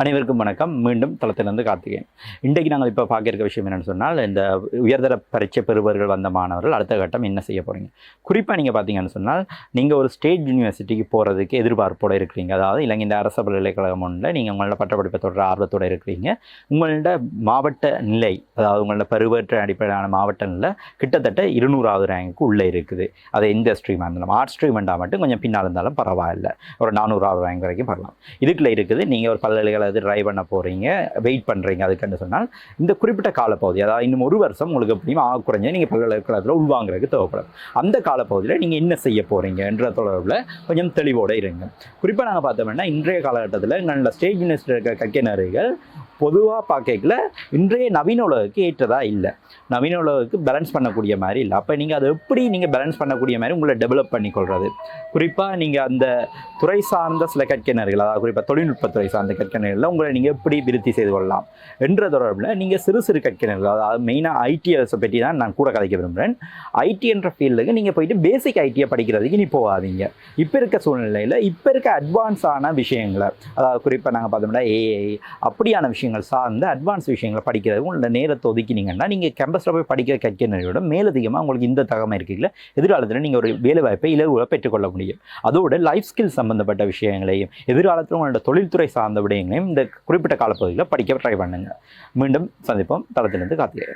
அனைவருக்கும் வணக்கம். மீண்டும் தளத்திலிருந்து கார்த்திகேயன். இன்றைக்கு நாங்கள் இப்போ பார்க்க இருக்க விஷயம் என்னென்னு சொன்னால், இந்த உயர்தர பரீட்சை பெறுபவர்கள் வந்த மாணவர்கள் அடுத்த கட்டம் என்ன செய்ய போகிறீங்க. குறிப்பாக நீங்கள் பார்த்தீங்கன்னு சொன்னால், நீங்கள் ஒரு ஸ்டேட் யூனிவர்சிட்டிக்கு போகிறதுக்கு எதிர்பார்ப்போடு இருக்கிறீங்க. அதாவது இலங்கை இந்த அரசு பல்கலைக்கழகம் ஒன்றில் நீங்கள் உங்களோட பட்டப்படிப்பை தொடர ஆர்வத்தோடு இருக்கிறீங்க. உங்களோட மாவட்ட நிலை, அதாவது உங்களோட பருவற்ற அடிப்படையிலான மாவட்ட நிலை கிட்டத்தட்ட 200வது ரேங்க்கு உள்ளே இருக்குது. அது எந்த ஸ்ட்ரீமாக இருந்தாலும், ஆர்ட்ஸ் ஸ்ட்ரீம் வேண்டாம் மட்டும் கொஞ்சம் பின்னால் இருந்தாலும் பரவாயில்லை, ஒரு 400வது ரேங்க் வரைக்கும் வரலாம். இதுக்குள்ளே இருக்குது. நீங்கள் ஒரு பல்கலைக்கழகம் ட்ரை பண்ண போகிறீங்க, வெயிட் பண்ணுறீங்க. அதுக்குன்னு சொன்னால் இந்த குறிப்பிட்ட காலப்பகுதி, அதாவது இன்னும் ஒரு வருஷம் உங்களுக்கு எப்படியும் குறைஞ்ச நீங்கள் பல்கலைக்கழகத்தில் உள்வாங்கிறதுக்கு தேவைப்படும். அந்த காலப்பகுதியில் நீங்கள் என்ன செய்ய போகிறீங்க என்ற தொடர்பில் கொஞ்சம் தெளிவோடு இருங்க. குறிப்பாக நாங்கள் பார்த்தோம்னா, இன்றைய காலகட்டத்தில் நல்ல ஸ்டேட் யூனிவர்சிட்டி இருக்க கற்கையினர்கள் பொதுவாக பார்க்கல இன்றைய நவீன உலகுக்கு ஏற்றதாக இல்லை, நவீன உலகுக்கு பேலன்ஸ் பண்ணக்கூடிய மாதிரி இல்லை. அப்போ நீங்கள் அதை எப்படி நீங்கள் பேலன்ஸ் பண்ணக்கூடிய மாதிரி உங்களை டெவலப் பண்ணிக்கொள்வது. குறிப்பாக நீங்கள் அந்த துறை சார்ந்த சில கற்கையினர்கள், அதாவது குறிப்பாக தொழில்நுட்பத்துறை சார்ந்த கற்கையினர்களில் உங்களை நீங்கள் எப்படி விருத்தி செய்து கொள்ளலாம் என்ற தொடர்பில் நீங்கள் சிறு சிறு கற்கையினர்கள், அதாவது மெயினாக ஐடிஎஸை பற்றி தான் நான் கூட கதைக்க விரும்புகிறேன். ஐடி என்ற ஃபீல்டுக்கு நீங்கள் போயிட்டு பேசிக் ஐடியை படிக்கிறதுக்கு நீ போகாதீங்க. இப்போ இருக்க சூழ்நிலையில் இப்போ இருக்க அட்வான்ஸான விஷயங்களை, அதாவது குறிப்பாக நாங்கள் பார்த்தோம்னா ஏஐ அப்படியான விஷயங்கள் சார்ந்த அட்வான்ஸ் விஷயங்களை படிக்கிறதுக்கு உங்களோட நேரத்தை ஒதுக்கினீங்கன்னா, நீங்கள் கேம்பஸில் போய் படிக்கிற கற்கையினரோட மேலதிகமாக உங்களுக்கு இந்த தகவல் இருக்குல்ல, எதிர்காலத்தில் நீங்கள் ஒரு வேலைவாய்ப்பை இலகுவாக பெற்றுக்கொள்ள முடியும். அதோட லைஃப் ஸ்கில் சம்பந்தப்பட்ட விஷயங்களையும் எதிர்காலத்தில் உங்களோட தொழில்துறை சார்ந்த விடயங்களையும் இந்த குறிப்பிட்ட காலப்பகுதியில் படிக்க ட்ரை பண்ணுங்கள். மீண்டும் சந்திப்போம். தளத்திலிருந்து கார்த்திகேயன்.